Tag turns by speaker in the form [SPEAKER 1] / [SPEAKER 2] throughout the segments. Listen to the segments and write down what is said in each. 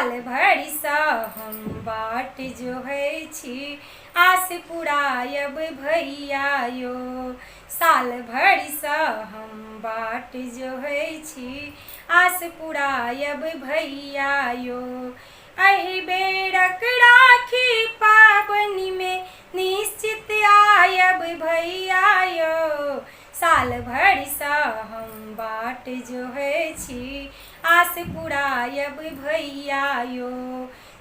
[SPEAKER 1] साल भरि सँ हम बाट जोहै छी, आस पुरायब भैया यो। साल भरि सँ हम बाट जोहै छी, आस पुरायब भैया यो। एहि बेरक राखी पाबनिमे निश्चित आयब भैया यो। साल भरि सँ हम बाट जोहै छी, आस पुरायब भैया यो।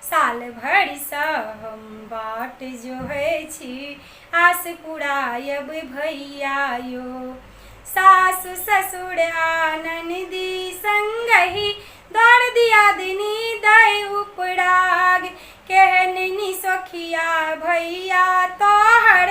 [SPEAKER 1] साल भरि सँ हम बाट जोहै छी, आस पुरायब भैया यो। सासु ससुर आ ननदी संगहि दर दियादिनी दै उपराग, केहन निसोखिया भैया तोहर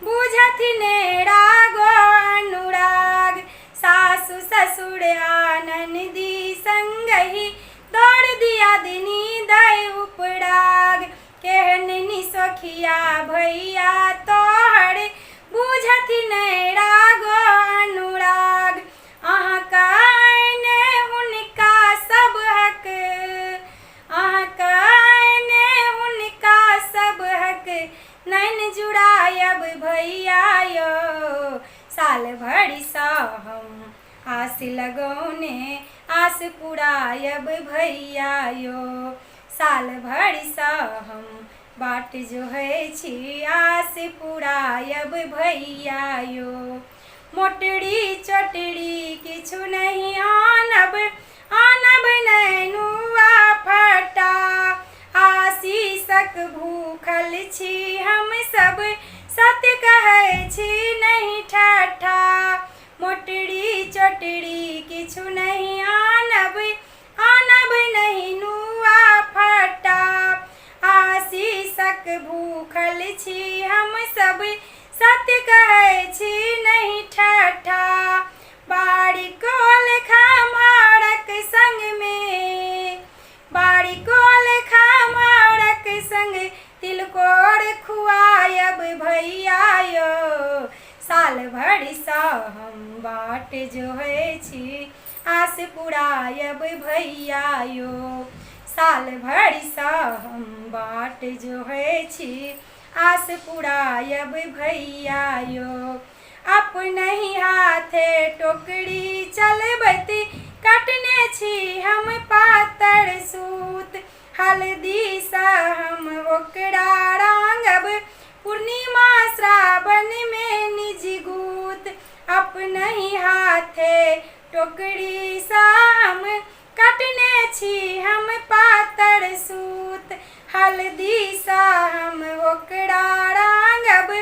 [SPEAKER 1] बुझथिन रागो अनुराग। सासु ससुर आ ननदी संगहि दर दियादिनी दै उपराग, केहन निसोखिया भैया तोहर बुझथिन रागो अनुराग। अहाँक आइने हुनका सबहक, अहाँक आइने हुनका सबहक नैन जुड़ायब भैया यो। साल भरि सँ हम आस लगौने, आस पुरायब भैया यो। साल भरि सँ हम बाट जोहै छी, आस पुरायब भैया यो। मोटरी चोटरी किछु नहि आनब, आनब नैनुआ फटा, आशीषक भूखल छी हम सब, सत्य कहै छी नहीं ठट्ठा। मोटरी चोटरी किछु नहीं आनब, आनब नैनुआ फटा, आशीषक भूखल छी हम सब, सत्य कहै छी नहीं ठट्ठा। बाड़ी कोल खम्हारक संग में, बाड़ी कोल खम्हारक संग तिलकोर खुआयब भैया यो। साल भरि सँ हम बाट जोहै छी, आस पुरायब भैया यो। साल भरि सँ हम बाट जोहै छी, आस पुरायब भैया यो। अपनहि हाथे टोकरी चलबैत कटने छी हम पातर सूत, हल्दी सँ हम ओकरा रांगब पूर्णिमा श्रावण में निज गूत। अपनहि हाथे टोकरी सँ हम कटने छी हम पातर सूत, हल्दी सँ हम ओकरा रांगब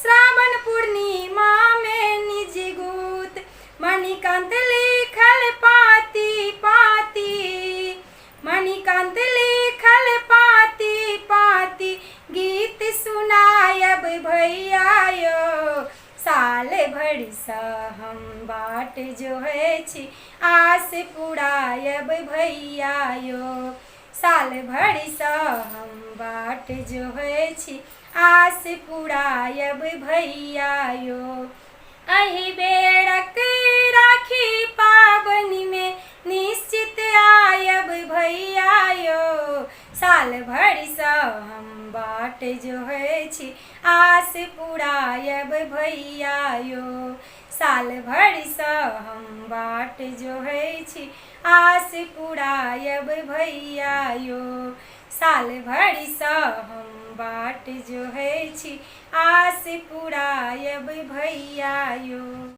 [SPEAKER 1] श्रावण पूर्णिमा में निज गूत। मणिकांत लिखल पाती पाती, मणिकांत लिखल पाती पाती गीत सुनायब भैया यो। साल भरि सँ हम बाट जोहै छी, आस पुरायब भैया यो। साल भरि सँ हम बाट जोहै छी, आस पुरायब भैया यो। एहि बेरक राखी पाबनिमे निश्चित आयब भैया यो। साल भरि सँ हम बाट जोहै छी, आस पुरायब भैया यो। साल भरि सँ हम बाट जोहै छी, आस पुरायब भैया यो। साल भरि सँ हम बाट जोहै छी, आस पुरायब भैया यो।